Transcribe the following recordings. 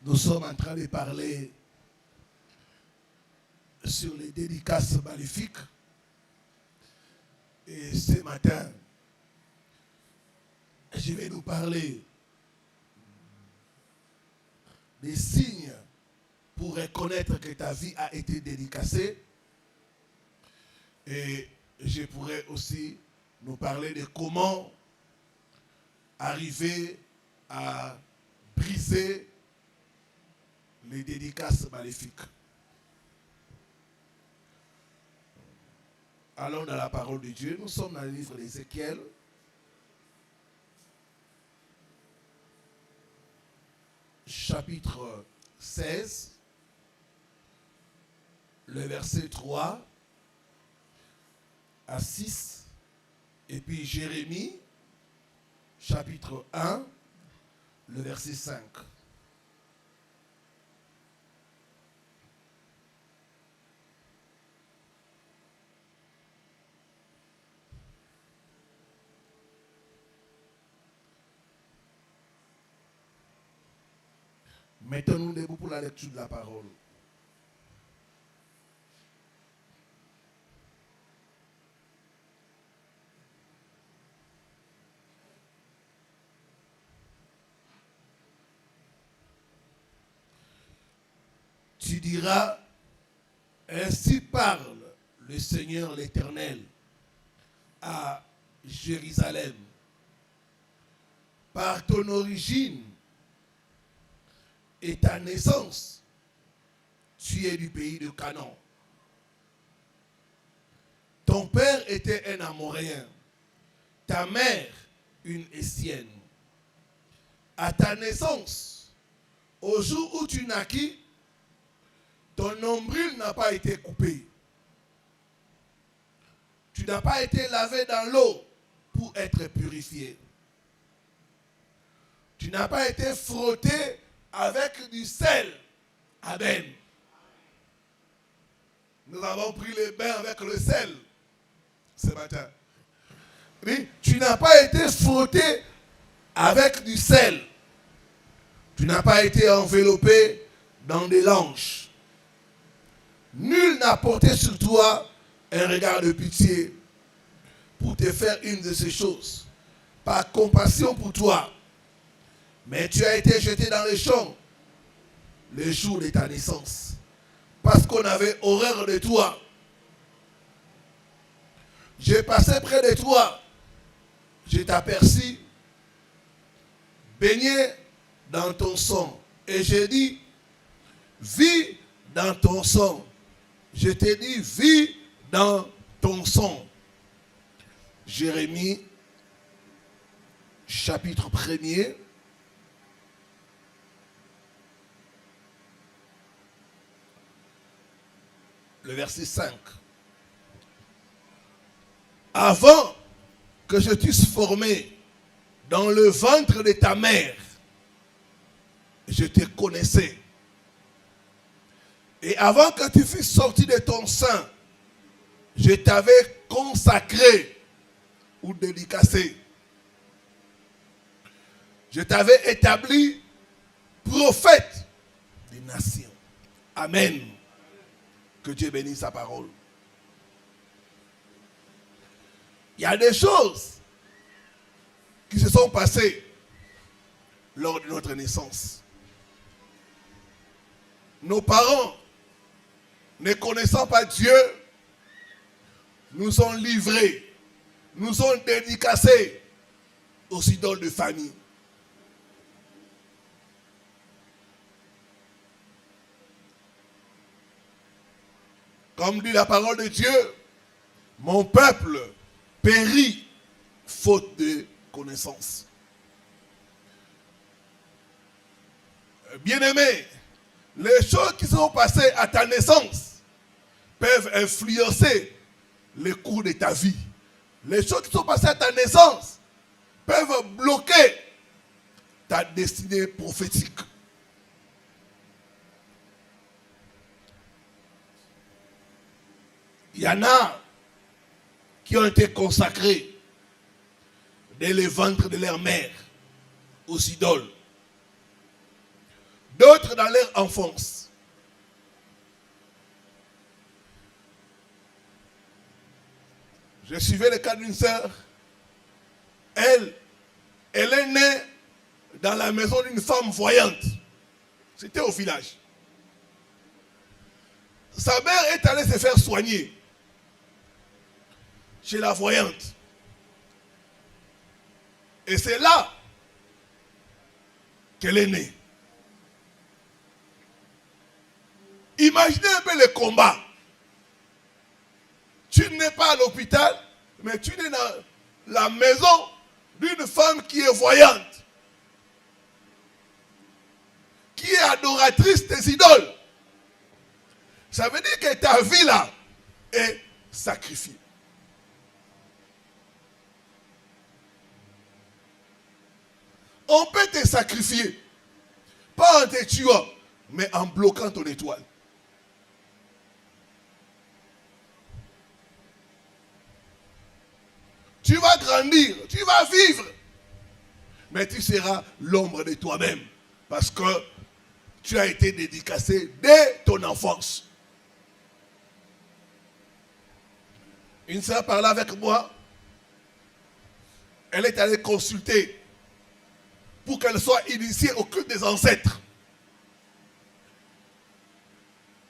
Nous sommes en train de parler sur les dédicaces maléfiques. Et ce matin, je vais nous parler des signes pour reconnaître que ta vie a été dédicacée. Et je pourrais aussi nous parler de comment arriver à briser les dédicaces maléfiques. Allons dans la parole de Dieu. Nous sommes dans le livre d'Ézéchiel. Chapitre 16, le verset 3 à 6, et puis Jérémie, chapitre 1, le verset 5. Mettons-nous debout pour la lecture de la parole. Tu diras, ainsi parle le Seigneur l'Éternel à Jérusalem. Par ton origine et ta naissance, tu es du pays de Canaan. Ton père était un Amoréen, ta mère une Hessienne. À ta naissance, au jour où tu naquis, ton nombril n'a pas été coupé. Tu n'as pas été lavé dans l'eau pour être purifié. Tu n'as pas été frotté avec du sel. Amen. Nous avons pris le bain avec le sel ce matin. Oui, tu n'as pas été frotté avec du sel. Tu n'as pas été enveloppé dans des langes. Nul n'a porté sur toi un regard de pitié pour te faire une de ces choses. Par compassion pour toi. Mais tu as été jeté dans les champs le jour de ta naissance. Parce qu'on avait horreur de toi. J'ai passé près de toi. Je t'aperçus baigné dans ton sang. Et j'ai dit, vis dans ton sang. Je t'ai dit, vis dans ton sang. Jérémie, chapitre 1er. Le verset 5. Avant que je t'eusse formé dans le ventre de ta mère, je te connaissais. Et avant que tu fusses sorti de ton sein, je t'avais consacré ou dédicacé. Je t'avais établi prophète des nations. Amen. Que Dieu bénisse sa parole. Il y a des choses qui se sont passées lors de notre naissance. Nos parents, ne connaissant pas Dieu, nous ont livrés, nous ont dédicacés aux idoles de famille. Comme dit la parole de Dieu, mon peuple périt faute de connaissance. Bien-aimé, les choses qui sont passées à ta naissance peuvent influencer le cours de ta vie. Les choses qui sont passées à ta naissance peuvent bloquer ta destinée prophétique. Il y en a qui ont été consacrés dès le ventre de leur mère aux idoles. d'autres dans leur enfance. Je suivais le cas d'une sœur. Elle est née dans la maison d'une femme voyante. C'était au village. Sa mère est allée se faire soigner chez la voyante. Et c'est là qu'elle est née. Imaginez un peu le combat. Tu n'es pas à l'hôpital, mais tu es dans la maison d'une femme qui est voyante, qui est adoratrice des idoles. Ça veut dire que ta vie là est sacrifiée. On peut te sacrifier, pas en te tuant, mais en bloquant ton étoile. Tu vas grandir, tu vas vivre, mais tu seras l'ombre de toi-même, parce que tu as été dédicacé dès ton enfance. Une sœur parlait avec moi, elle est allée consulter pour qu'elle soit initiée au culte des ancêtres.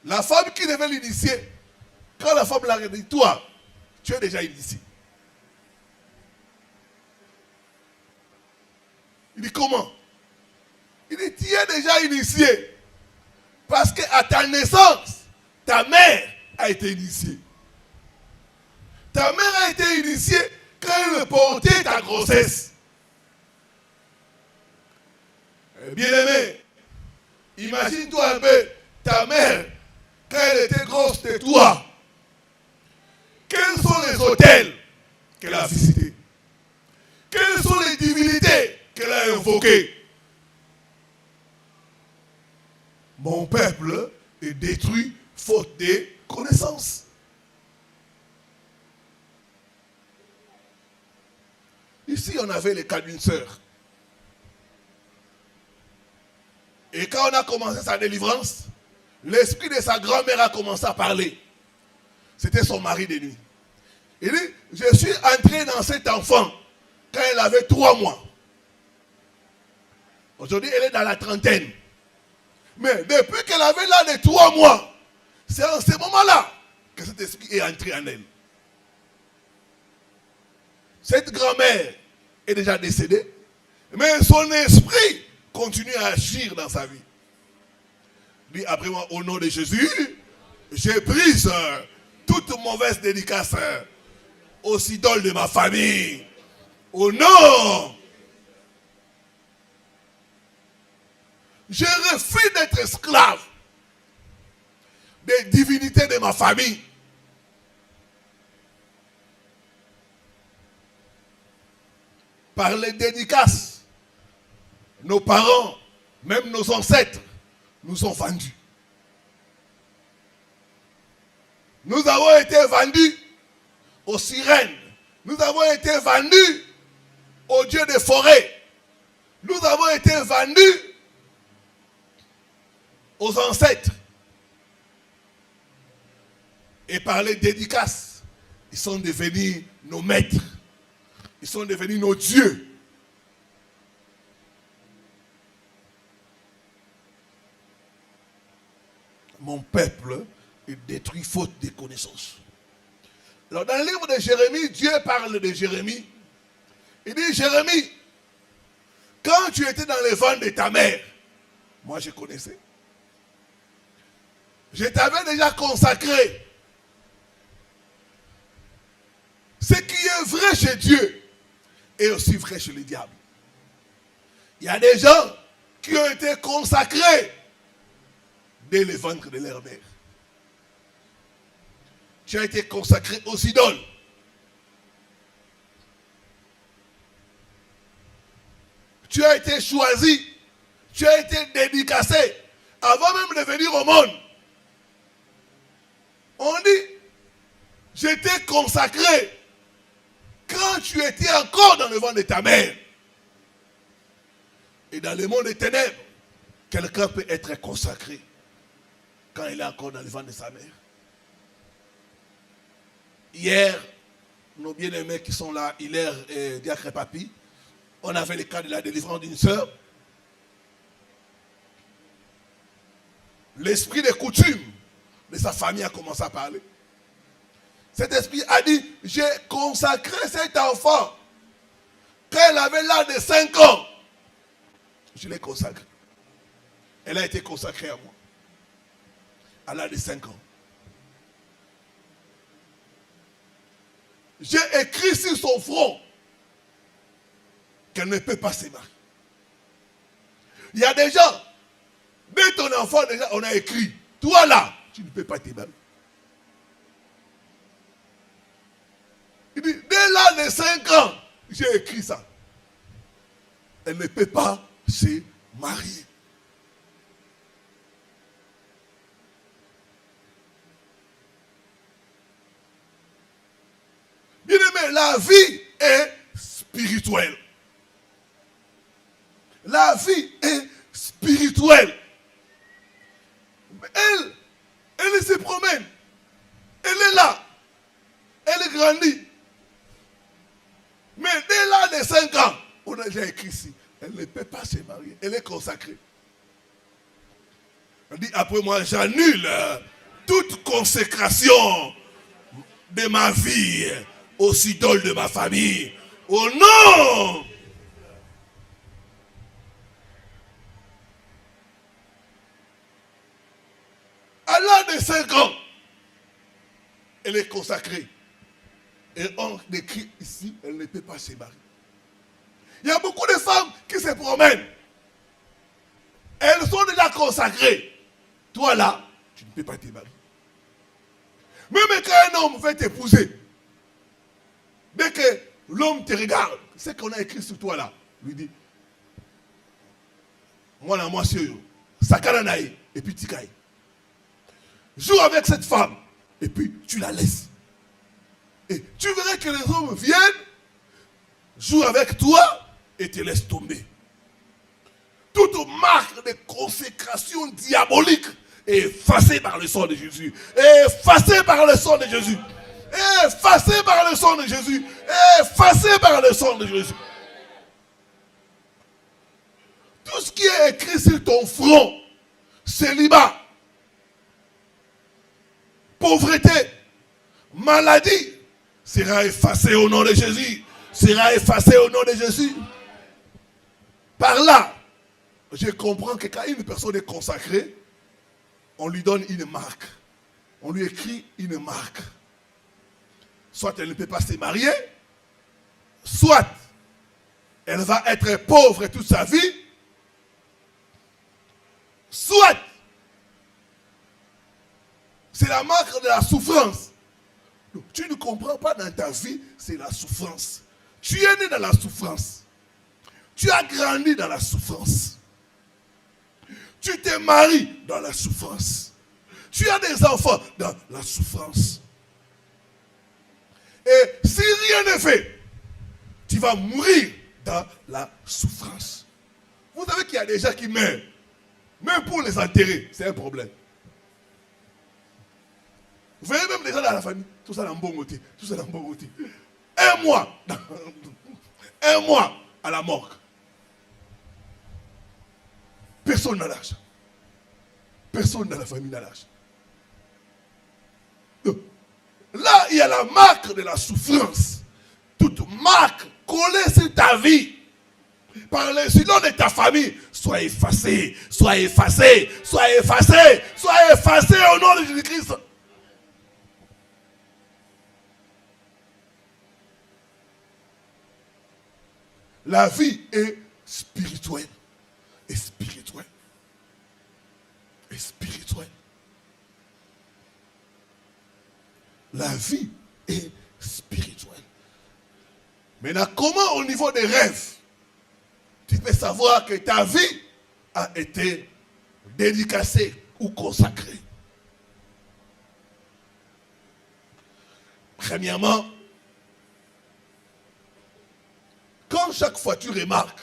La femme qui devait l'initier, quand la femme l'a dit, toi, tu es déjà initié. Il dit comment? Il dit, tu es déjà initié. Parce qu'à ta naissance, ta mère a été initiée. Ta mère a été initiée quand elle portait ta grossesse. Bien-aimé, imagine-toi un peu ta mère quand elle était grosse de toi. Quels sont les hôtels qu'elle a visités? Quelles sont les divinités qu'elle a invoquées? Mon peuple est détruit faute de connaissances. Ici, on avait le cas d'une sœur. Et quand on a commencé sa délivrance, l'esprit de sa grand-mère a commencé à parler. C'était son mari de nuit. Il dit, je suis entré dans cet enfant quand elle avait 3 mois. Aujourd'hui, elle est dans la trentaine. Mais depuis qu'elle avait là de 3 mois, c'est en ce moment-là que cet esprit est entré en elle. Cette grand-mère est déjà décédée, mais son esprit continue à agir dans sa vie. Dis après moi, au nom de Jésus, j'ai prise toute mauvaise dédicace aux idoles de ma famille. Au nom. Je refuse d'être esclave des divinités de ma famille. Par les dédicaces, nos parents, même nos ancêtres, nous ont vendus. Nous avons été vendus aux sirènes. Nous avons été vendus aux dieux des forêts. Nous avons été vendus aux ancêtres. Et par les dédicaces, ils sont devenus nos maîtres. Ils sont devenus nos dieux. Mon peuple est détruit faute de connaissances. Alors dans le livre de Jérémie, Dieu parle de Jérémie. Il dit, Jérémie, quand tu étais dans les ventres de ta mère, moi je connaissais. Je t'avais déjà consacré. Ce qui est vrai chez Dieu est aussi vrai chez le diable. Il y a des gens qui ont été consacrés dès le ventre de leur mère. Tu as été consacré aux idoles. Tu as été choisi. Tu as été dédicacé avant même de venir au monde. On dit, je t'ai consacré quand tu étais encore dans le ventre de ta mère. Et dans le monde des ténèbres, quelqu'un peut être consacré quand il est encore dans le ventre de sa mère. Hier, nos bien-aimés qui sont là, Hilaire et Diacre Papi, on avait le cas de la délivrance d'une sœur. L'esprit des coutumes de sa famille a commencé à parler. Cet esprit a dit, j'ai consacré cet enfant quand elle avait l'âge de 5 ans. Je l'ai consacré. Elle a été consacrée à moi. À l'âge de 5 ans. J'ai écrit sur son front qu'elle ne peut pas se marier. Il y a des gens, dès ton enfant, déjà, on a écrit, toi là, tu ne peux pas te marier. Il dit, dès l'âge de 5 ans, j'ai écrit ça. Elle ne peut pas se marier. Bien aimé, la vie est spirituelle. La vie est spirituelle. Elle se promène. Elle est là. Elle grandit. Mais dès l'âge de 5 ans, on a déjà écrit ici, elle ne peut pas se marier. Elle est consacrée. Elle dit, après moi, j'annule toute consécration de ma vie aux idoles de ma famille. Oh non! À l'âge de 5 ans, elle est consacrée. Et on écrit ici, elle ne peut pas se marier. Il y a beaucoup de femmes qui se promènent. Elles sont déjà consacrées. Toi là, tu ne peux pas te marier. Même quand un homme veut t'épouser, dès que l'homme te regarde, c'est qu'on a écrit sur toi là, lui dit, moi c'est yo, sakananaï, et puis tikaï. Joue avec cette femme, et puis tu la laisses. Et tu verras que les hommes viennent, jouent avec toi, et te laissent tomber. Toute marque de consécration diabolique est effacée par le sang de Jésus. Effacée par le sang de Jésus. Effacée par le sang de Jésus. Effacée par le sang de Jésus. Tout ce qui est écrit sur ton front, célibat, pauvreté, maladie, sera effacé au nom de Jésus. Sera effacé au nom de Jésus. Par là, je comprends que quand une personne est consacrée, on lui donne une marque. On lui écrit une marque. Soit elle ne peut pas se marier, soit elle va être pauvre toute sa vie, soit c'est la marque de la souffrance. Donc, tu ne comprends pas dans ta vie, c'est la souffrance. Tu es né dans la souffrance. Tu as grandi dans la souffrance. Tu te maries dans la souffrance. Tu as des enfants dans la souffrance. Et si rien n'est fait, tu vas mourir dans la souffrance. Vous savez qu'il y a des gens qui meurent. Même pour les enterrer, c'est un problème. Vous voyez même les gens dans la famille, tout ça dans le bon côté, tout ça dans le bon côté. Un mois à la morgue. Personne n'a l'argent. Personne dans la famille n'a l'argent. Là, il y a la marque de la souffrance. Toute marque collée sur ta vie par les sinon de ta famille, sois effacé, sois effacé, sois effacé, sois effacé au nom de Jésus-Christ. La vie est spirituelle. Et spirituelle. Et spirituelle. La vie est spirituelle. Maintenant, comment au niveau des rêves, tu peux savoir que ta vie a été dédicacée ou consacrée? Premièrement, quand chaque fois tu remarques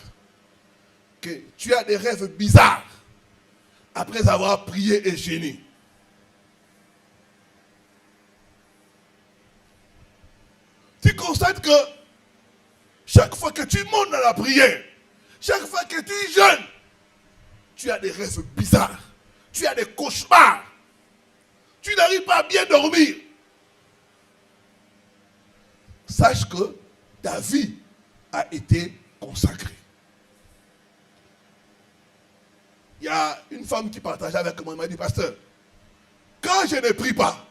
que tu as des rêves bizarres, après avoir prié et jeûné. Tu constates que chaque fois que tu montes dans la prière, chaque fois que tu jeûnes, tu as des rêves bizarres, tu as des cauchemars, tu n'arrives pas à bien dormir. Sache que ta vie a été consacrée. Il y a une femme qui partageait avec moi, elle m'a dit, pasteur, quand je ne prie pas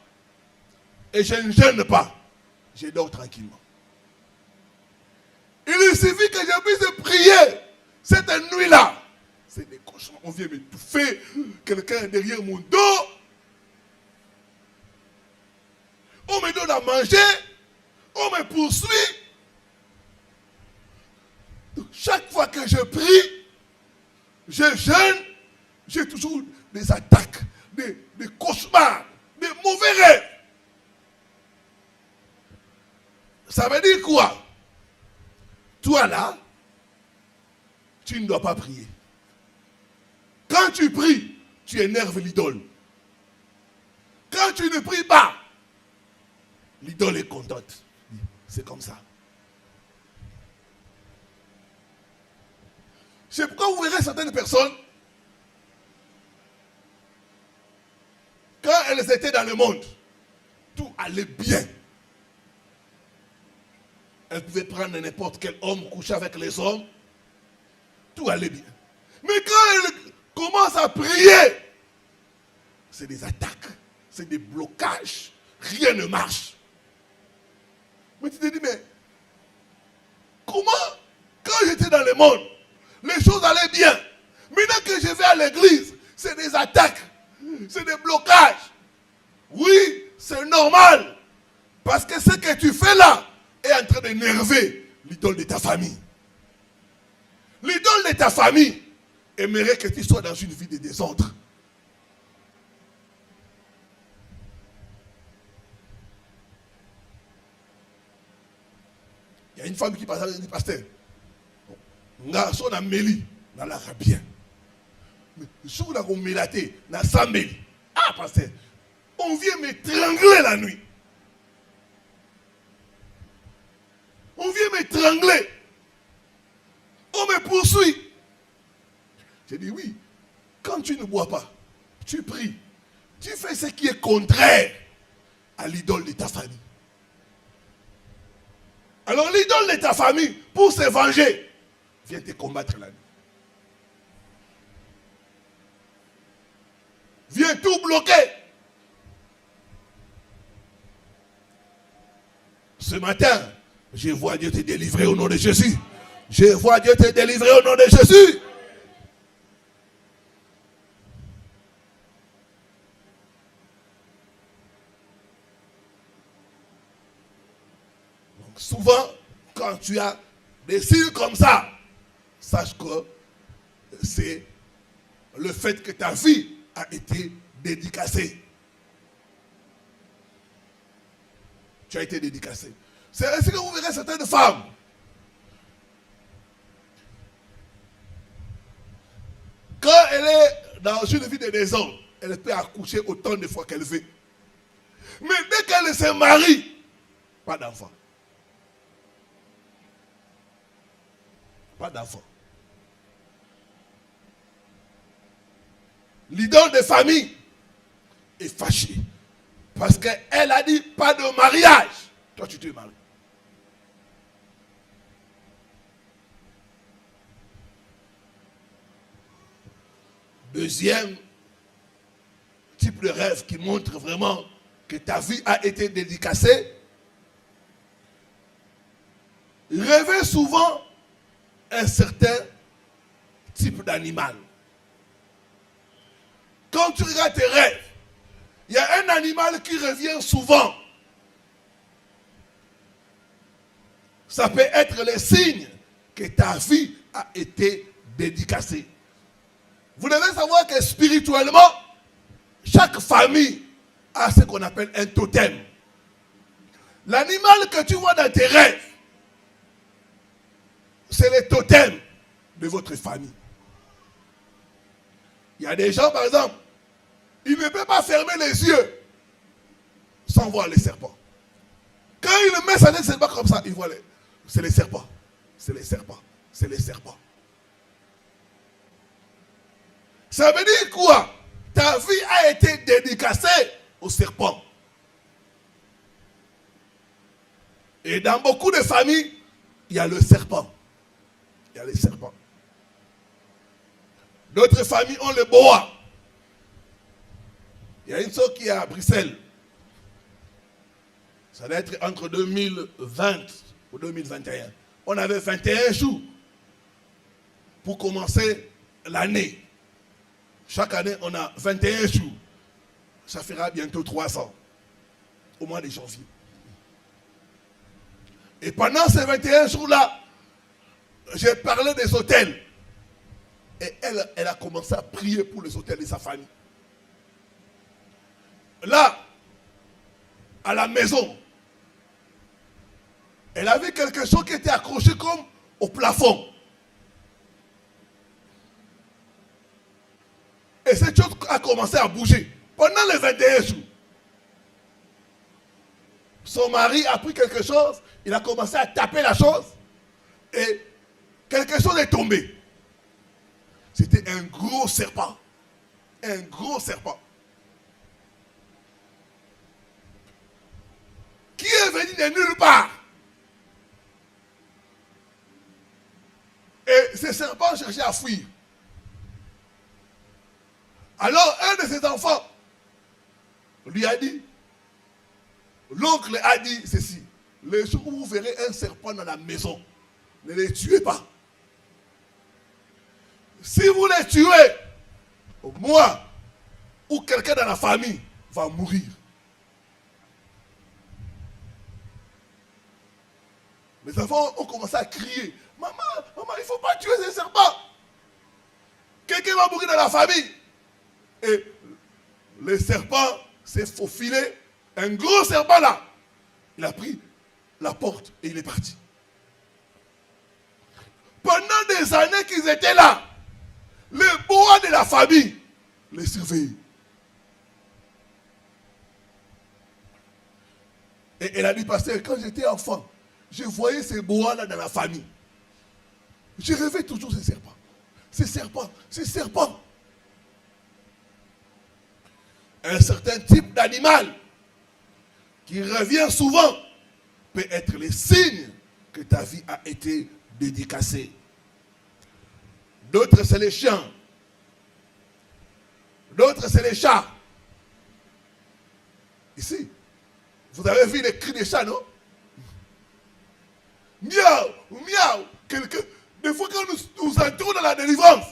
et je ne jeûne pas, je dors tranquillement. Il suffit que je puisse prier cette nuit-là. C'est des cauchemars. On vient m'étouffer, quelqu'un est derrière mon dos. On me donne à manger, on me poursuit. Donc, chaque fois que je prie, je jeûne, j'ai toujours des attaques, des cauchemars, des mauvais rêves. Ça veut dire quoi? Toi là, tu ne dois pas prier. Quand tu pries, tu énerves l'idole. Quand tu ne pries pas, l'idole est contente. C'est comme ça. C'est pourquoi vous verrez certaines personnes, quand elles étaient dans le monde, tout allait bien. Elles pouvaient prendre n'importe quel homme, coucher avec les hommes, tout allait bien. Mais quand elles commencent à prier, c'est des attaques, c'est des blocages, rien ne marche. Mais tu te dis, mais comment, quand j'étais dans le monde, les choses allaient bien. Maintenant que je vais à l'église, c'est des attaques, c'est des blocages. Oui, c'est normal. Parce que ce que tu fais là est en train d'énerver l'idole de ta famille. L'idole de ta famille aimerait que tu sois dans une vie de désordre. Il y a une femme qui passe et dit, pasteur, garçon a méli, n'a la bien. Mais si vous avez mélaté, n'a pas méli. Ah, pasteur, on vient m'étrangler la nuit. On vient m'étrangler. On me poursuit. J'ai dit oui. Quand tu ne bois pas, tu pries. Tu fais ce qui est contraire à l'idole de ta famille. Alors l'idole de ta famille, pour se venger, vient te combattre la nuit. Viens tout bloquer. Ce matin, je vois Dieu te délivrer au nom de Jésus. Je vois Dieu te délivrer au nom de Jésus. Donc souvent, quand tu as des signes comme ça, sache que c'est le fait que ta vie a été dédicacée. Tu as été dédicacé. C'est ainsi que vous verrez certaines femmes. Quand elle est dans une vie de désordre, elle peut accoucher autant de fois qu'elle veut. Mais dès qu'elle se marie, pas d'enfant. Pas d'enfant. L'idole de famille est fâchée. Parce qu'elle a dit pas de mariage. Toi, tu te maries. Deuxième type de rêve qui montre vraiment que ta vie a été dédicacée. Rêver souvent un certain type d'animal. Quand tu regardes tes rêves, il y a un animal qui revient souvent. Ça peut être le signe que ta vie a été dédicacée. Vous devez savoir que spirituellement, chaque famille a ce qu'on appelle un totem. L'animal que tu vois dans tes rêves, c'est le totem de votre famille. Il y a des gens, par exemple, ils ne peuvent pas fermer les yeux sans voir les serpents. Quand il met sa tête, c'est pas comme ça, il voit les... C'est les serpents. C'est les serpents. C'est les serpents. Ça veut dire quoi? Ta vie a été dédicacée aux serpents. Et dans beaucoup de familles, il y a le serpent. Il y a les serpents. D'autres familles ont le boa. Il y a une chose qui est à Bruxelles. Ça doit être entre 2020 ou 2021. On avait 21 jours pour commencer l'année. Chaque année, on a 21 jours. Ça fera bientôt 300 au mois de janvier. Et pendant ces 21 jours-là, j'ai parlé des hôtels. Et elle a commencé à prier pour les hôtels de sa famille. Là, à la maison, elle avait quelque chose qui était accroché comme au plafond. Et cette chose a commencé à bouger pendant les 21 jours. Son mari a pris quelque chose, il a commencé à taper la chose et quelque chose est tombé. C'était un gros serpent. Un gros serpent. Qui est venu de nulle part. Et ce serpent cherchait à fuir. Alors un de ses enfants lui a dit, l'oncle a dit ceci, le jour où vous verrez un serpent dans la maison, ne les tuez pas. Si vous les tuez, moi ou quelqu'un dans la famille va mourir. Les enfants ont commencé à crier, maman, maman, il ne faut pas tuer ces serpents. Quelqu'un va mourir dans la famille. Et le serpent s'est faufilé, un gros serpent là. Il a pris la porte et il est parti. Pendant des années qu'ils étaient là, les bois de la famille les surveillaient. Et elle a dit, pasteur, quand j'étais enfant, je voyais ces bois-là dans la famille. Je rêvais toujours ces serpents. Ces serpents, ces serpents. Un certain type d'animal qui revient souvent peut être le signe que ta vie a été dédicacée. D'autres, c'est les chiens. D'autres, c'est les chats. Ici, vous avez vu les cris des chats, non? Miaou, miaou. Des fois, quand nous entrons dans la délivrance,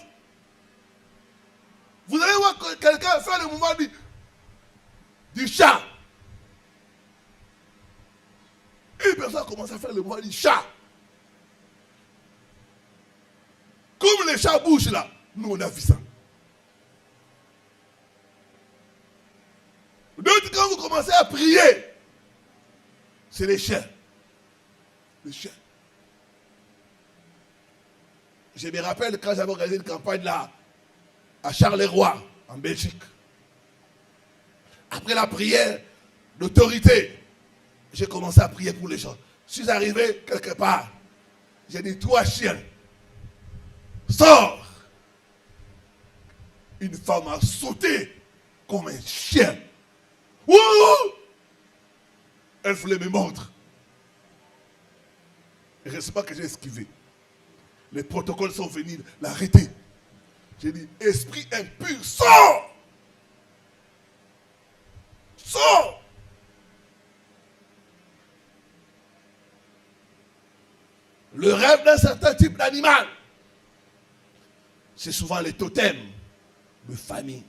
vous allez voir quelqu'un faire le mouvement du chat. Une personne commence à faire le mouvement du chat. Comme les chats bougent là, nous on a vu ça. D'autres, quand vous commencez à prier, c'est les chiens. Les chiens. Je me rappelle quand j'avais organisé une campagne là, à Charleroi, en Belgique. Après la prière d'autorité, j'ai commencé à prier pour les gens. Je suis arrivé quelque part. J'ai dit, toi chien, sors. Une femme a sauté comme un chien. Ouh! Elle voulait me mordre. Et je ne sais pas que j'ai esquivé. Les protocoles sont venus l'arrêter. J'ai dit, esprit impur, sors! Sors! Le rêve d'un certain type d'animal, c'est souvent les totems de famille.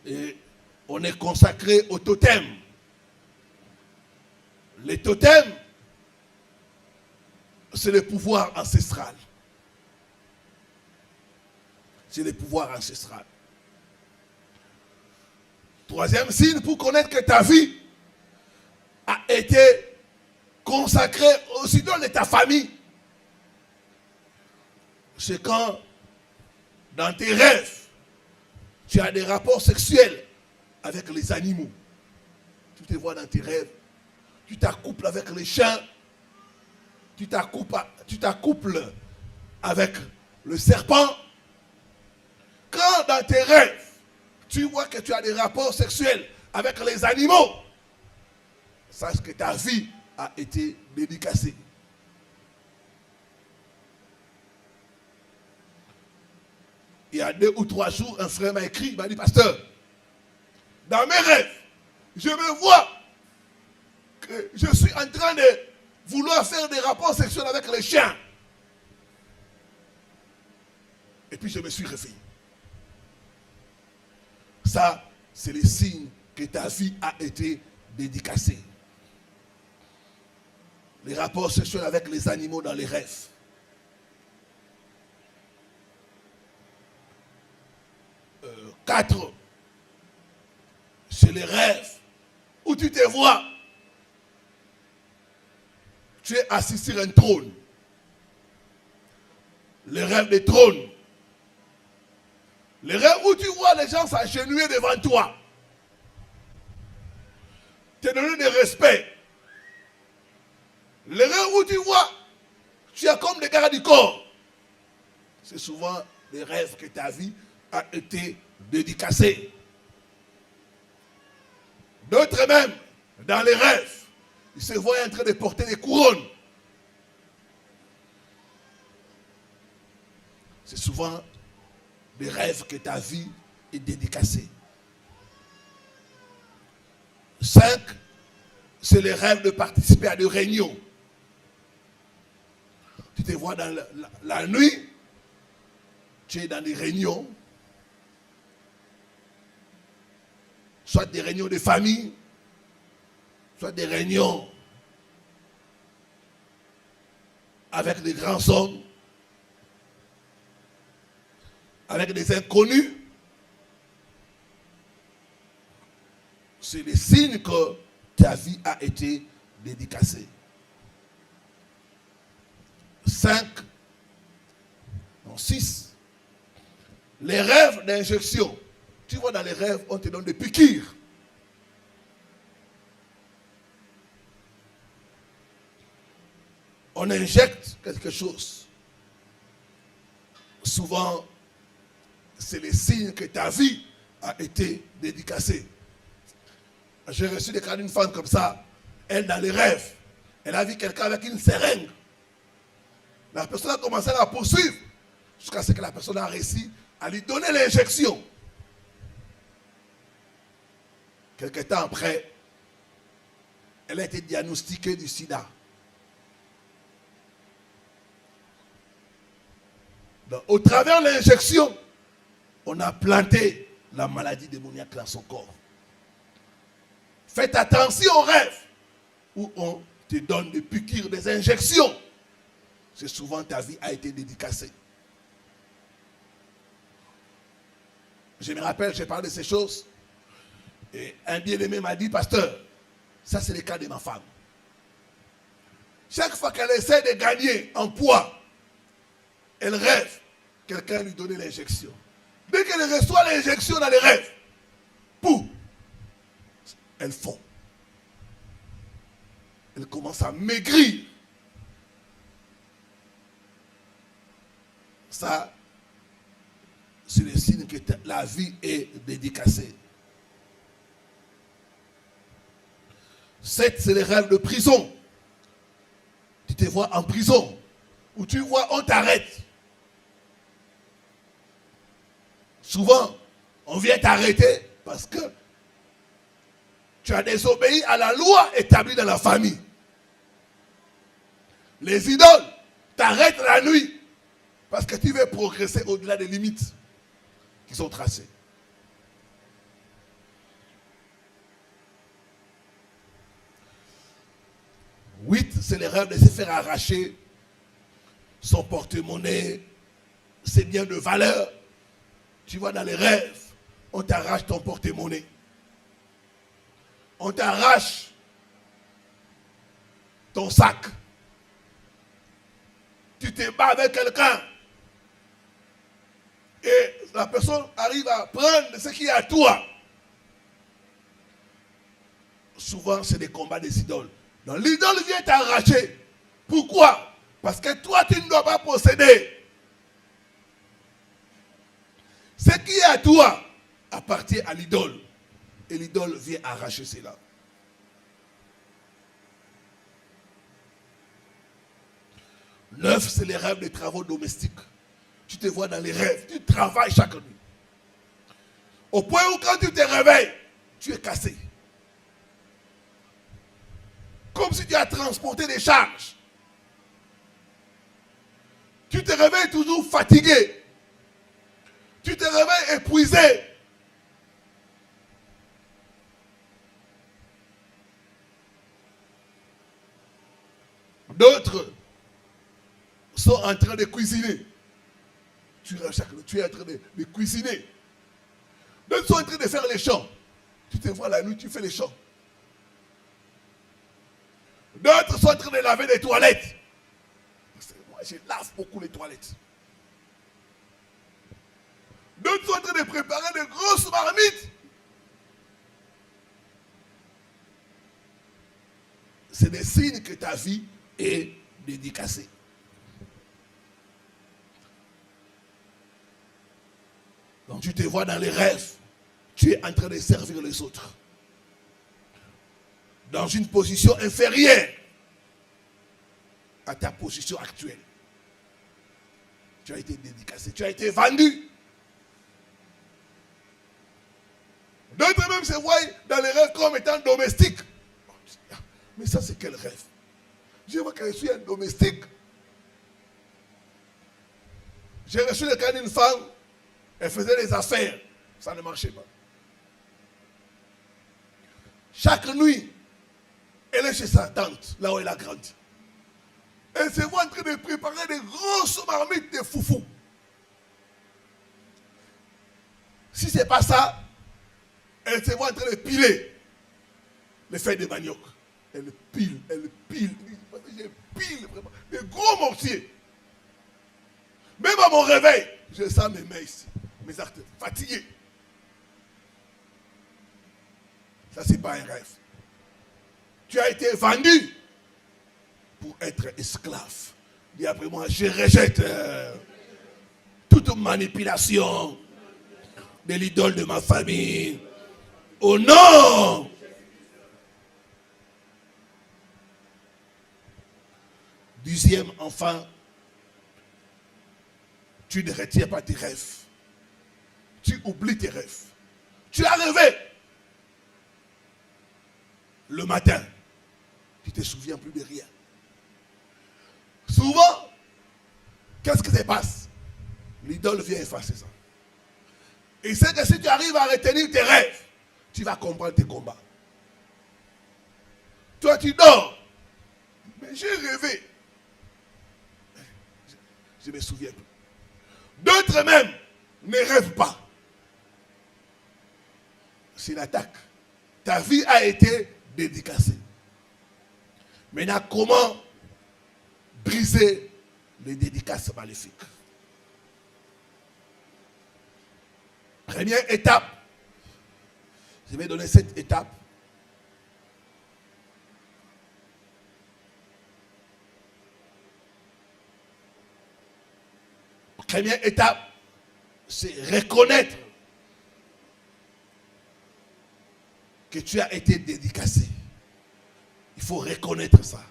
Et on est consacré aux totems. Les totems, c'est le pouvoir ancestral. C'est le pouvoir ancestral. Troisième signe pour connaître que ta vie a été consacrée aussi dans ta famille. C'est quand, dans tes rêves, Tu as des rapports sexuels avec les animaux. Tu te vois dans tes rêves. Tu t'accouples avec les chiens. Tu t'accouples avec le serpent. Quand dans tes rêves, tu vois que tu as des rapports sexuels avec les animaux, sache que ta vie a été dédicacée. Il y a 2 ou 3 jours, un frère m'a écrit, il m'a dit, pasteur, dans mes rêves, je me vois que je suis en train de vouloir faire des rapports sexuels avec les chiens. Et puis je me suis réveillé. Ça, c'est le signe que ta vie a été dédicacée. Les rapports sexuels avec les animaux dans les rêves. 4, c'est les rêves où tu te vois. Tu es assis sur un trône. Les rêves des trônes. Les rêves où tu vois les gens s'agenouiller devant toi. Te donner des respects. Les rêves où tu vois, tu es comme des gardes du corps. C'est souvent des rêves que ta vie a été dédicacée. D'autres même, dans les rêves, ils se voient en train de porter des couronnes. C'est souvent des rêves que ta vie est dédicacée. 5, c'est les rêves de participer à des réunions. Tu te vois dans la nuit, tu es dans des réunions, soit des réunions de famille, soit des réunions avec des grands hommes, avec des inconnus. C'est le signe que ta vie a été dédicacée. 6, les rêves d'injection. Tu vois, dans les rêves, on te donne des piqûres. On injecte quelque chose. Souvent, c'est le signe que ta vie a été dédicacée. J'ai reçu des cas d'une femme comme ça. Elle, dans les rêves, elle a vu quelqu'un avec une seringue. La personne a commencé à la poursuivre jusqu'à ce que la personne a réussi à lui donner l'injection. Quelque temps après, elle a été diagnostiquée du sida. Donc, au travers de l'injection, on a planté la maladie démoniaque dans son corps. Faites attention aux rêves où on te donne des piqûres, des injections. C'est souvent ta vie a été dédicacée. Je me rappelle, j'ai parlé de ces choses. Et un bien-aimé m'a dit, pasteur, ça c'est le cas de ma femme. Chaque fois qu'elle essaie de gagner en poids, elle rêve quelqu'un lui donner l'injection. Dès qu'elle reçoit l'injection dans les rêves, pouf, elle fond. Elle commence à maigrir. Ça, c'est le signe que la vie est dédicacée. 7, c'est les rêves de prison. Tu te vois en prison, où tu vois, on t'arrête. Souvent, on vient t'arrêter parce que tu as désobéi à la loi établie dans la famille. Les idoles t'arrêtent la nuit parce que tu veux progresser au-delà des limites qui sont tracées. 8, c'est les rêves de se faire arracher son porte-monnaie, ses biens de valeur. Tu vois, dans les rêves, on t'arrache ton porte-monnaie. On t'arrache ton sac. Tu te bats avec quelqu'un. Et la personne arrive à prendre ce qui est à toi, souvent c'est des combats des idoles. Donc l'idole vient t'arracher. Pourquoi? Parce que toi tu ne dois pas posséder. Ce qui est à toi appartient à l'idole. Et l'idole vient arracher cela. Neuf, c'est les rêves des travaux domestiques. Tu te vois dans les rêves, tu travailles chaque nuit. Au point où quand tu te réveilles, tu es cassé. Comme si tu as transporté des charges. Tu te réveilles toujours fatigué. Tu te réveilles épuisé. D'autres sont en train de cuisiner. Tu es en train de cuisiner. D'autres sont en train de faire les champs. Tu te vois la nuit, tu fais les champs. D'autres sont en train de laver les toilettes. Moi, je lave beaucoup les toilettes. D'autres sont en train de préparer de grosses marmites. C'est des signes que ta vie est dédicacée. Donc tu te vois dans les rêves, tu es en train de servir les autres. Dans une position inférieure à ta position actuelle. Tu as été dédicacé, tu as été vendu. D'autres même se voient dans les rêves comme étant domestiques. Mais ça c'est quel rêve? Je vois que je suis un domestique. J'ai reçu le cas d'une femme, elle faisait des affaires, ça ne marchait pas. Chaque nuit, elle est chez sa tante, là où elle a grandi. Elle se voit en train de préparer des grosses marmites de foufou. Si ce n'est pas ça, elle se voit en train de piler les feuilles de manioc. Elle pile. Je pile vraiment des gros mortiers. Même à mon réveil, je sens mes mains ici, mes artères fatiguées. Ça, c'est pas un rêve. Tu as été vendu pour être esclave. Dis après moi, je rejette toute manipulation de l'idole de ma famille. Au nom. Deuxième enfant, tu ne retiens pas tes rêves. Tu oublies tes rêves. Tu as rêvé. Le matin, tu ne te souviens plus de rien. Souvent, qu'est-ce qui se passe? L'idole vient effacer ça. Et c'est que si tu arrives à retenir tes rêves, tu vas comprendre tes combats. Toi, tu dors. Mais j'ai rêvé. Je ne me souviens plus. D'autres même ne rêvent pas. C'est l'attaque. Ta vie a été dédicacée. Maintenant, comment briser les dédicaces maléfiques? Première étape. Je vais donner cette étape. Première étape, c'est reconnaître que tu as été dédicacé. Il faut reconnaître ça.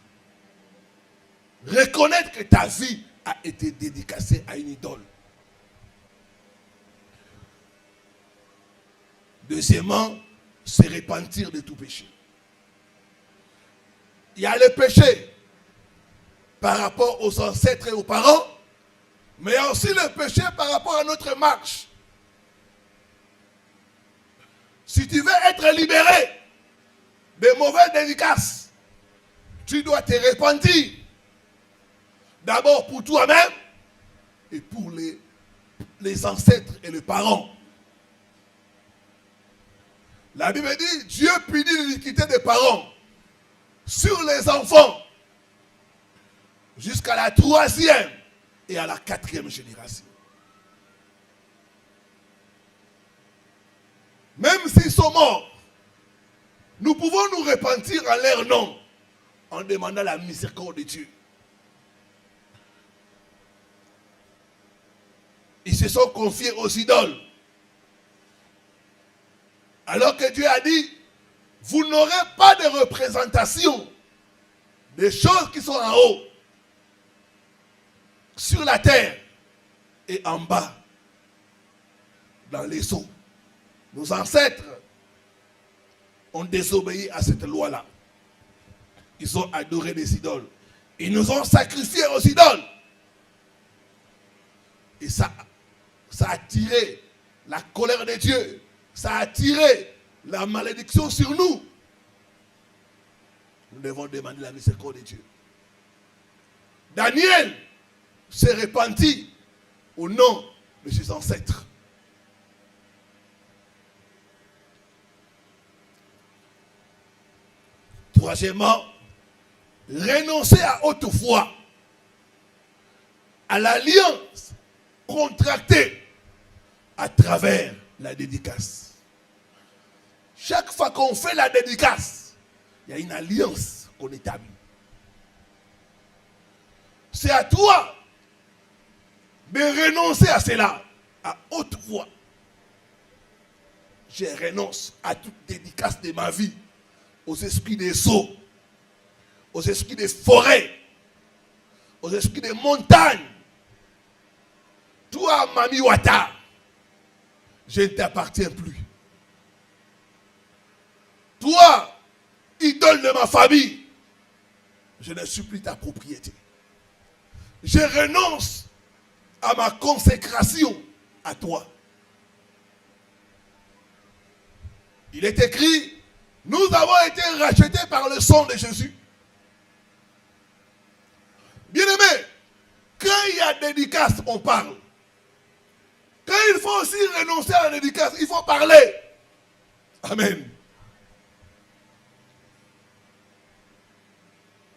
Reconnaître que ta vie a été dédicacée à une idole. Deuxièmement, se repentir de tout péché. Il y a le péché par rapport aux ancêtres et aux parents, mais il y a aussi le péché par rapport à notre marche. Si tu veux être libéré des mauvaises dédicaces, tu dois te repentir. D'abord pour toi-même et pour les ancêtres et les parents. La Bible dit, Dieu punit l'iniquité des parents sur les enfants jusqu'à la 3e et à la 4e génération. sont morts, nous pouvons nous repentir en leur nom en demandant la miséricorde de Dieu. Ils se sont confiés aux idoles. Alors que Dieu a dit, vous n'aurez pas de représentation des choses qui sont en haut, sur la terre et en bas, dans les eaux. Nos ancêtres ont désobéi à cette loi-là. Ils ont adoré des idoles. Ils nous ont sacrifiés aux idoles. Et ça a attiré la colère de Dieu. Ça a attiré la malédiction sur nous. Nous devons demander la miséricorde de Dieu. Daniel s'est repenti au nom de ses ancêtres. Troisièmement, renoncer à autrefois à l'alliance contractée à travers la dédicace. Chaque fois qu'on fait la dédicace, il y a une alliance qu'on établit. C'est à toi de renoncer à cela, à haute voix. Je renonce à toute dédicace de ma vie, aux esprits des eaux, aux esprits des forêts, aux esprits des montagnes. Toi, Mami Wata, je ne t'appartiens plus. Toi, idole de ma famille, je ne suis plus ta propriété. Je renonce à ma consécration à toi. Il est écrit, nous avons été rachetés par le sang de Jésus. Bien-aimé, quand il y a dédicace, on parle. Quand il faut aussi renoncer à la dédicace, il faut parler. Amen.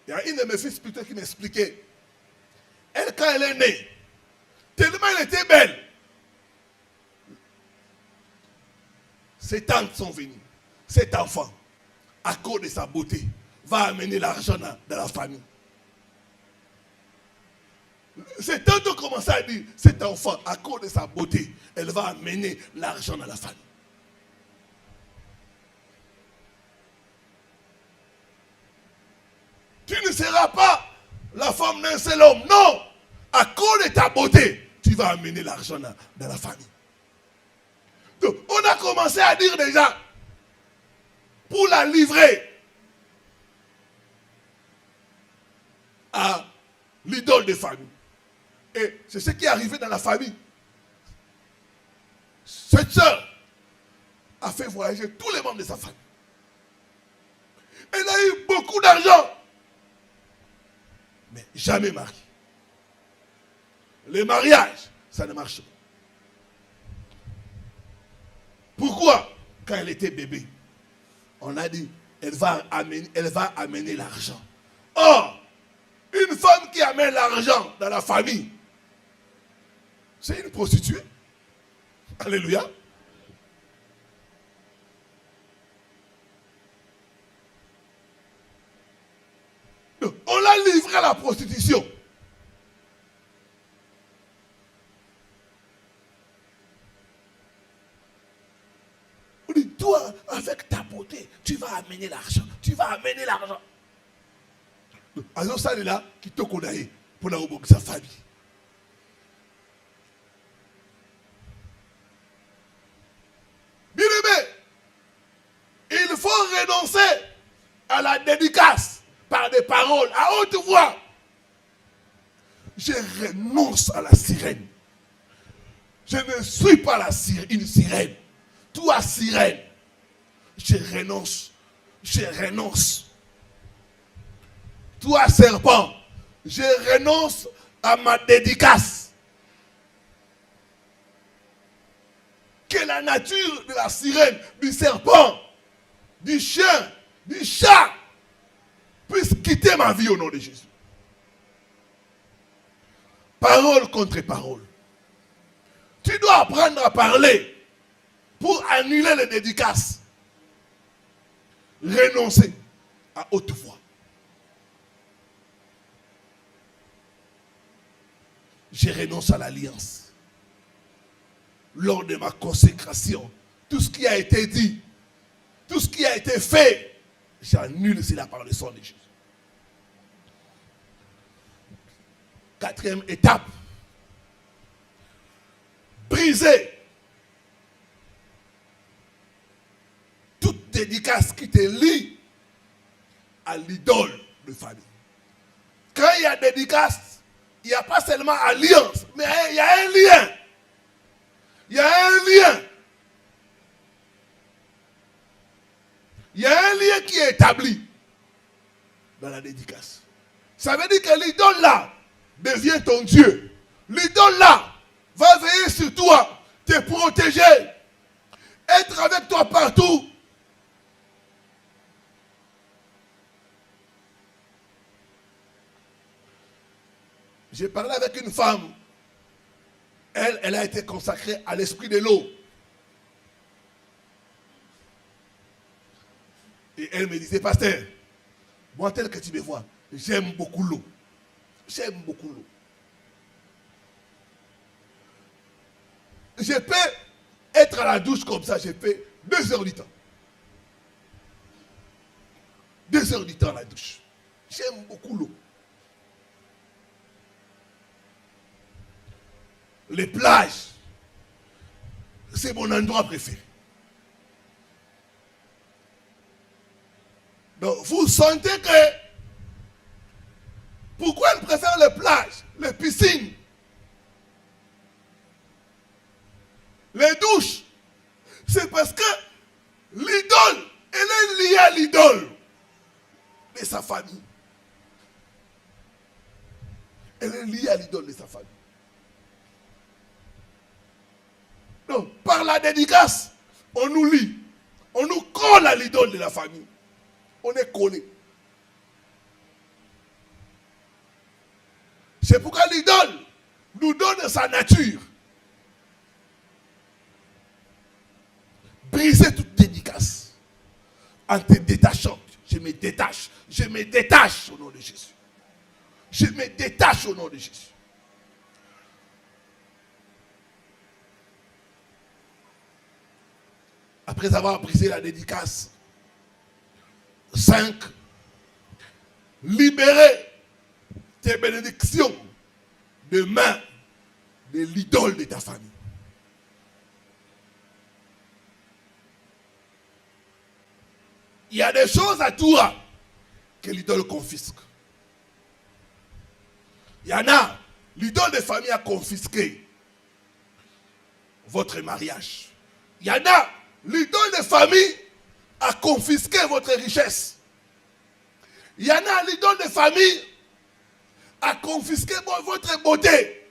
Il y a une de mes fils plutôt qui m'expliquait. Elle, quand elle est née, tellement elle était belle, ses tantes sont venues. Cet enfant, à cause de sa beauté, va amener l'argent dans la famille. Ces tantes ont commencé à dire, cet enfant, à cause de sa beauté, elle va amener l'argent dans la famille. Tu ne seras pas la femme d'un seul homme. Non. À cause de ta beauté, tu vas amener l'argent dans la famille. Donc, on a commencé à dire déjà, pour la livrer à l'idole de famille. Et c'est ce qui est arrivé dans la famille. Cette sœur a fait voyager tous les membres de sa famille. Elle a eu beaucoup d'argent, mais jamais mariée. Le mariage, ça ne marche pas. Pourquoi? Quand elle était bébé, on a dit, elle va amener l'argent. Or, une femme qui amène l'argent dans la famille, c'est une prostituée. Alléluia. Donc, on l'a livré à la prostitution. On dit, toi, avec ta beauté, tu vas amener l'argent. Tu vas amener l'argent. Alors ça, est là, qui te connaît pour la sa famille. Bien aimé, il faut renoncer à la dédicace par des paroles à haute voix. Je renonce à la sirène. Je ne suis pas une sirène. Toi, sirène, je renonce. Je renonce. Toi, serpent, je renonce à ma dédicace. Que la nature de la sirène, du serpent, du chien, du chat, puisse quitter ma vie au nom de Jésus. Parole contre parole. Tu dois apprendre à parler pour annuler les dédicaces. renoncer à haute voix. Je renonce à l'alliance. Lors de ma consécration, tout ce qui a été dit, tout ce qui a été fait, j'annule cela par le sang de Jésus. Quatrième étape. Briser toute dédicace qui te lie à l'idole de famille. Quand il y a dédicace, il n'y a pas seulement alliance, mais il y a un lien. Il y a un lien. Il y a un lien qui est établi dans la dédicace. Ça veut dire que l'idole là devient ton Dieu. L'idole là va veiller sur toi, te protéger, être avec toi partout. J'ai parlé avec une femme. Elle a été consacrée à l'esprit de l'eau. Et elle me disait, pasteur, moi tel que tu me vois, j'aime beaucoup l'eau. J'aime beaucoup l'eau. Je peux être à la douche comme ça, je fais 2 heures du temps. 2 heures du temps à la douche. J'aime beaucoup l'eau. Les plages, c'est mon endroit préféré. Donc, vous sentez que pourquoi elle préfère les plages, les piscines, les douches? C'est parce que l'idole, elle est liée à l'idole de sa famille. Elle est liée à l'idole de sa famille. Donc, par la dédicace, on nous lie. On nous colle à l'idole de la famille. On est collé. C'est pourquoi l'idole nous donne sa nature. Briser toute dédicace. En te détachant. Je me détache. Je me détache au nom de Jésus. Je me détache au nom de Jésus. Après avoir brisé la dédicace, 5, libérer tes bénédictions de main de l'idole de ta famille. Il y a des choses à toi que l'idole confisque. Il y en a, l'idole de famille a confisqué votre mariage. Il y en a, l'idole de famille a confisqué votre richesse. Il y en a, l'idole de famille a confisqué votre beauté.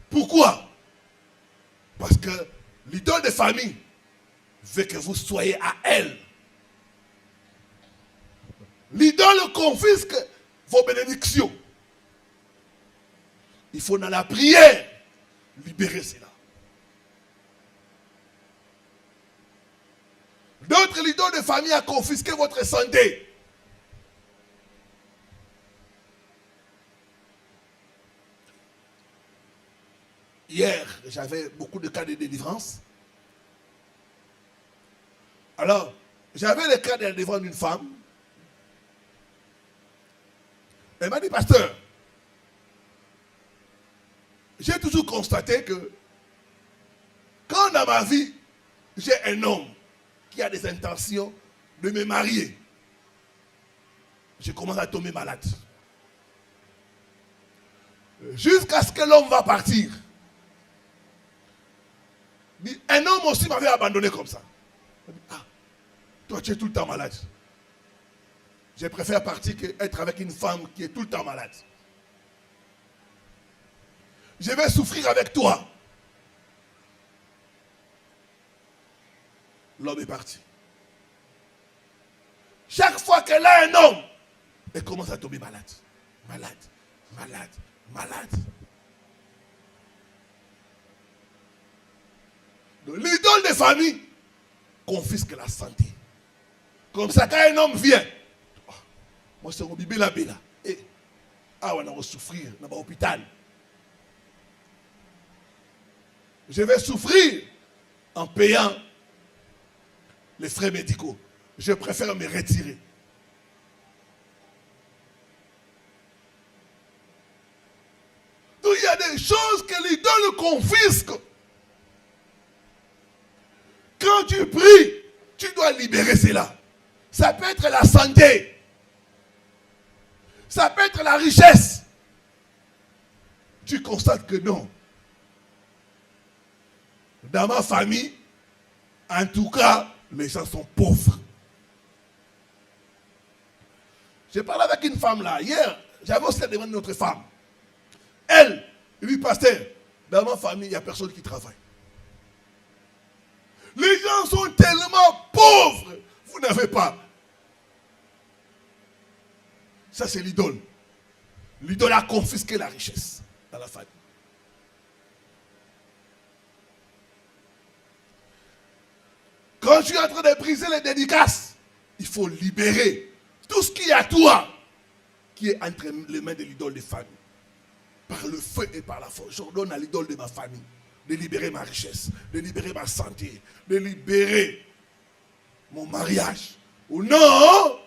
Pourquoi? Parce que l'idole de famille veut que vous soyez à elle. L'idole confisque vos bénédictions. Il faut dans la prière libérer cela. D'autres, l'idole de famille a confisqué votre santé. Hier, j'avais beaucoup de cas de délivrance. Alors, j'avais le cas de délivrance d'une femme. Elle m'a dit, pasteur, j'ai toujours constaté que quand dans ma vie, j'ai un homme qui a des intentions de me marier, je commence à tomber malade. Jusqu'à ce que l'homme va partir. Un homme aussi m'avait abandonné comme ça. Ah, toi tu es tout le temps malade. Je préfère partir qu'être avec une femme qui est tout le temps malade. Je vais souffrir avec toi. L'homme est parti. Chaque fois qu'elle a un homme, elle commence à tomber malade. Malade, malade, malade. Donc, l'idole de de famille confisquent la santé. Comme ça, quand un homme vient, moi c'est mon bébé là, et on va souffrir dans l'hôpital. Je vais souffrir en payant les frais médicaux. Je préfère me retirer. Donc il y a des choses que l'idole confisque. Quand tu pries, tu dois libérer cela. Ça peut être la santé. Ça peut être la richesse. Tu constates que non. Dans ma famille, en tout cas, les gens sont pauvres. J'ai parlé avec une femme là. Hier, j'avais aussi demandé à notre femme. Elle, lui, pasteur, dans ma famille, il n'y a personne qui travaille. Les gens sont tellement pauvres. Vous n'avez pas. Ça, c'est l'idole. L'idole a confisqué la richesse dans la famille. Quand tu es en train de briser les dédicaces, il faut libérer tout ce qui est à toi, qui est entre les mains de l'idole des familles. Par le feu et par la force. J'ordonne à l'idole de ma famille de libérer ma richesse, de libérer ma santé, de libérer mon mariage. Ou non?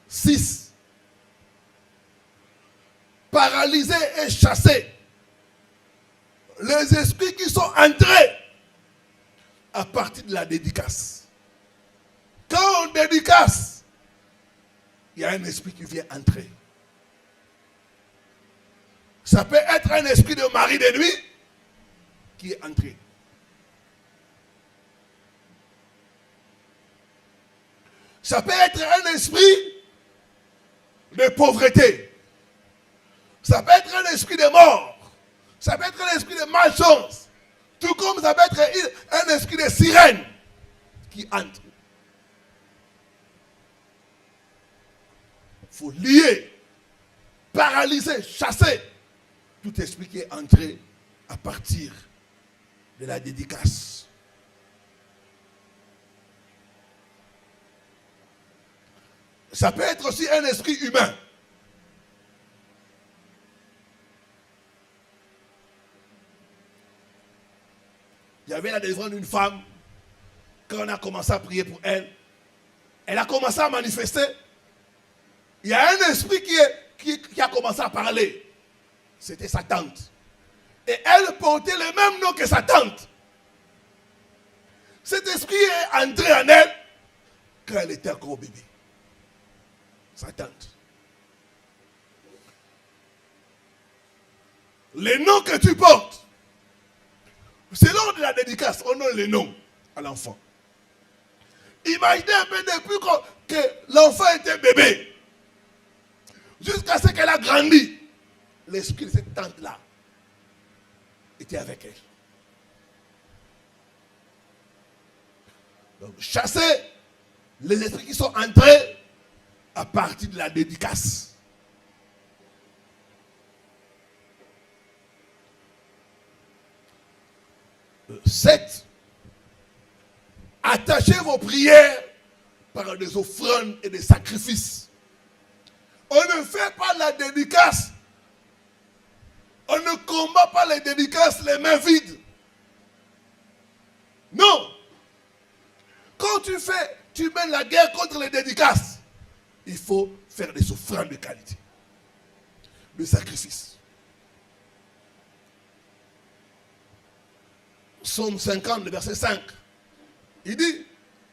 6. Paralyser et chasser les esprits qui sont entrés à partir de la dédicace. Quand on dédicace, il y a un esprit qui vient entrer. Ça peut être un esprit de mari de nuit qui est entré. Ça peut être un esprit de pauvreté. Ça peut être un esprit de mort. Ça peut être un esprit de malchance. Tout comme ça peut être un esprit de sirène qui entre. Il faut lier, paralyser, chasser tout esprit qui est entré à partir de la dédicace. Ça peut être aussi un esprit humain. Il y avait la délivrance d'une femme. Quand on a commencé à prier pour elle, elle a commencé à manifester. Il y a un esprit qui a commencé à parler. C'était sa tante. Et elle portait le même nom que sa tante. Cet esprit est entré en elle quand elle était encore bébé. Sa tante. Les noms que tu portes, c'est lors de la dédicace, on donne les noms à l'enfant. Imaginez un peu depuis que l'enfant était bébé, jusqu'à ce qu'elle a grandi. L'esprit de cette tante-là était avec elle. Donc, chasser les esprits qui sont entrés à partir de la dédicace. 7. Attachez vos prières par des offrandes et des sacrifices. On ne fait pas la dédicace. On ne combat pas les dédicaces les mains vides. Non. Quand tu mènes la guerre contre les dédicaces, il faut faire des offrandes de qualité, des sacrifices. Psaume 50, le verset 5. Il dit,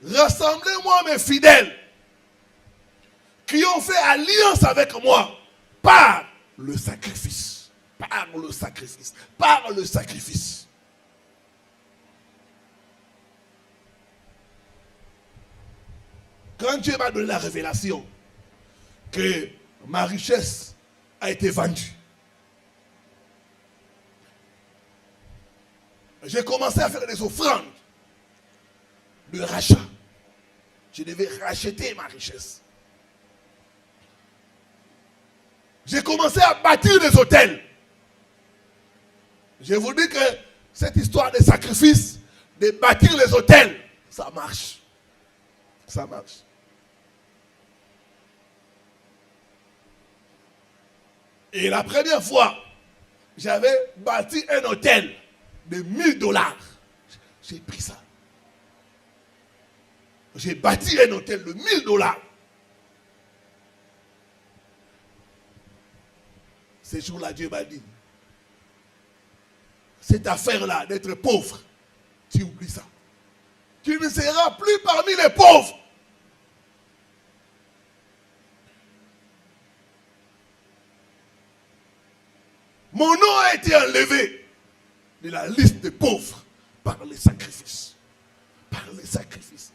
rassemblez-moi mes fidèles qui ont fait alliance avec moi par le sacrifice. Par le sacrifice. Par le sacrifice. Quand Dieu m'a donné la révélation que ma richesse a été vendue, j'ai commencé à faire des offrandes de rachat. Je devais racheter ma richesse. J'ai commencé à bâtir des hôtels. Je vous dis que cette histoire de sacrifice, de bâtir les hôtels, ça marche. Ça marche. Et la première fois, j'avais bâti un hôtel de $1000. J'ai pris ça. J'ai bâti un hôtel de $1000. Ce jour-là, Dieu m'a dit, cette affaire-là d'être pauvre, tu oublies ça. Tu ne seras plus parmi les pauvres. Mon nom a été enlevé de la liste des pauvres par les sacrifices. Par les sacrifices.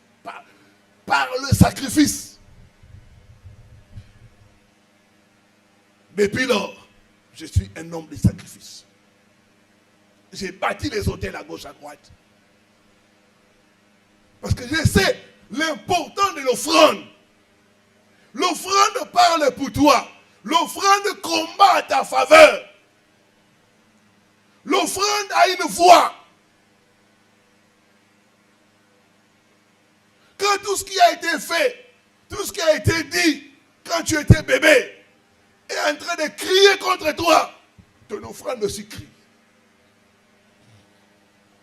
Par le sacrifice. Depuis lors, je suis un homme de sacrifice. J'ai bâti les hôtels à gauche, à droite. Parce que je sais l'important de l'offrande. L'offrande parle pour toi. L'offrande combat à ta faveur. L'offrande a une voix. Quand tout ce qui a été fait, tout ce qui a été dit, quand tu étais bébé, est en train de crier contre toi, ton offrande aussi crie.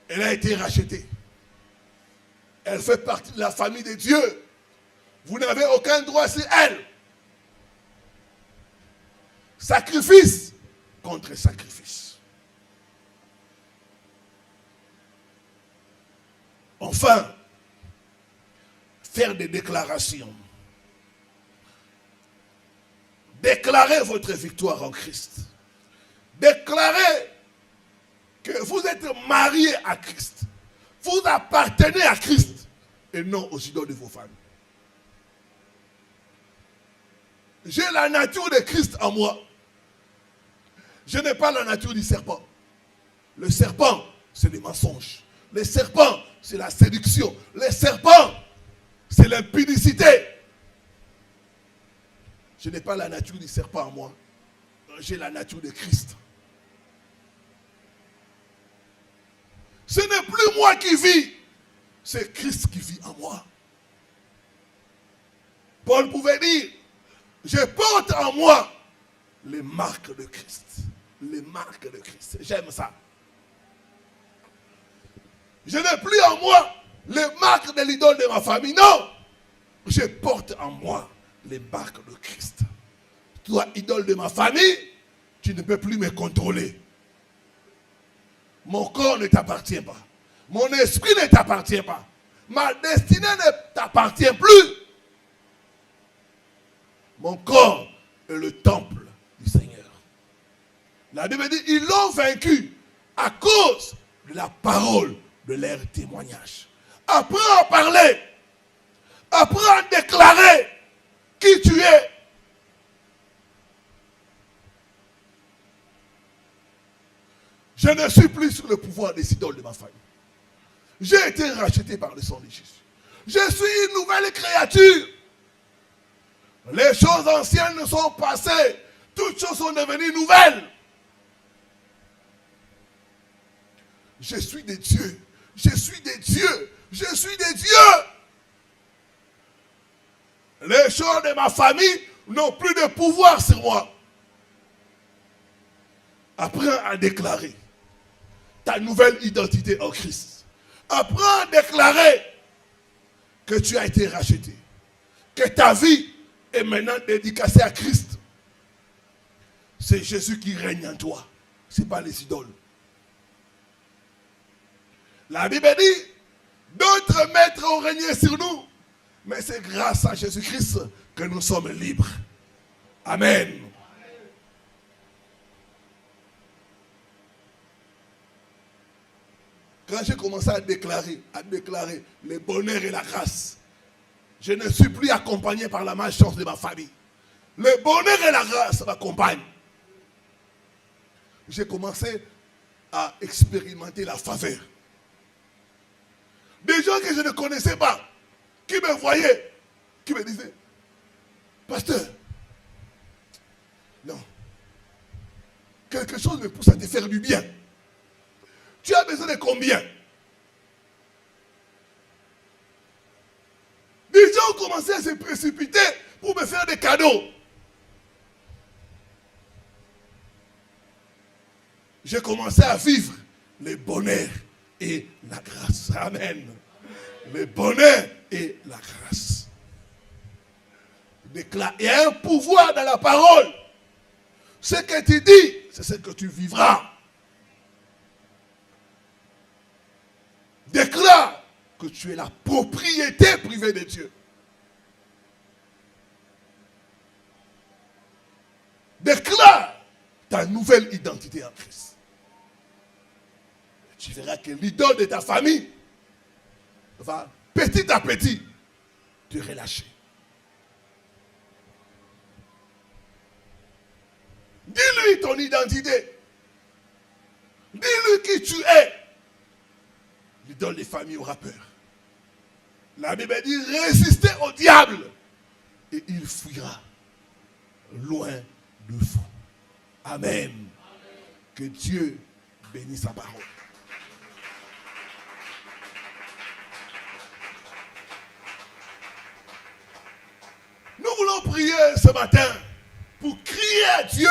Elle a été rachetée. Elle fait partie de la famille de Dieu. Vous n'avez aucun droit sur elle. Sacrifice contre sacrifice. Enfin, faire des déclarations. Déclarez votre victoire en Christ. Déclarez que vous êtes marié à Christ. Vous appartenez à Christ et non aux idoles de vos femmes. J'ai la nature de Christ en moi. Je n'ai pas la nature du serpent. Le serpent, c'est le mensonge. Le serpent, c'est la séduction. Le serpent, c'est l'impudicité. Je n'ai pas la nature du serpent en moi. J'ai la nature de Christ. Ce n'est plus moi qui vis, c'est Christ qui vit en moi. Paul pouvait dire, je porte en moi les marques de Christ. Les marques de Christ. J'aime ça. Je n'ai plus en moi les marques de l'idole de ma famille. Non. Je porte en moi les marques de Christ. Toi, idole de ma famille, tu ne peux plus me contrôler. Mon corps ne t'appartient pas. Mon esprit ne t'appartient pas. Ma destinée ne t'appartient plus. Mon corps est le temple du Seigneur. La Bible dit, ils l'ont vaincu à cause de la parole de leur témoignage. Apprends à parler. Apprends à déclarer qui tu es. Je ne suis plus sous le pouvoir des idoles de ma famille. J'ai été racheté par le sang de Jésus. Je suis une nouvelle créature. Les choses anciennes sont passées. Toutes choses sont devenues nouvelles. Je suis de Dieu. Je suis de Dieu. Je suis de Dieu. Les choses de ma famille n'ont plus de pouvoir sur moi. Apprends à déclarer ta nouvelle identité en Christ. Apprends à déclarer que tu as été racheté. Que ta vie est maintenant dédicacée à Christ. C'est Jésus qui règne en toi. Ce n'est pas les idoles. La Bible dit, d'autres maîtres ont régné sur nous. Mais c'est grâce à Jésus-Christ que nous sommes libres. Amen. Quand j'ai commencé à déclarer le bonheur et la grâce, je ne suis plus accompagné par la malchance de ma famille. Le bonheur et la grâce m'accompagnent. J'ai commencé à expérimenter la faveur. Des gens que je ne connaissais pas, qui me voyaient, qui me disaient, pasteur, non, quelque chose me pousse à te faire du bien. Tu as besoin de combien? Les gens ont commencé à se précipiter pour me faire des cadeaux. J'ai commencé à vivre le bonheur et la grâce. Amen. Le bonheur et la grâce. Il y a un pouvoir dans la parole. Ce que tu dis, c'est ce que tu vivras. Déclare que tu es la propriété privée de Dieu. Déclare ta nouvelle identité en Christ. Tu verras que l'idole de ta famille va petit à petit te relâcher. Dis-lui ton identité. Dis-lui qui tu es. L'idole des familles aura peur. La Bible dit résistez au diable et il fuira loin de vous. Amen. Que Dieu bénisse sa parole. Nous voulons prier ce matin pour crier à Dieu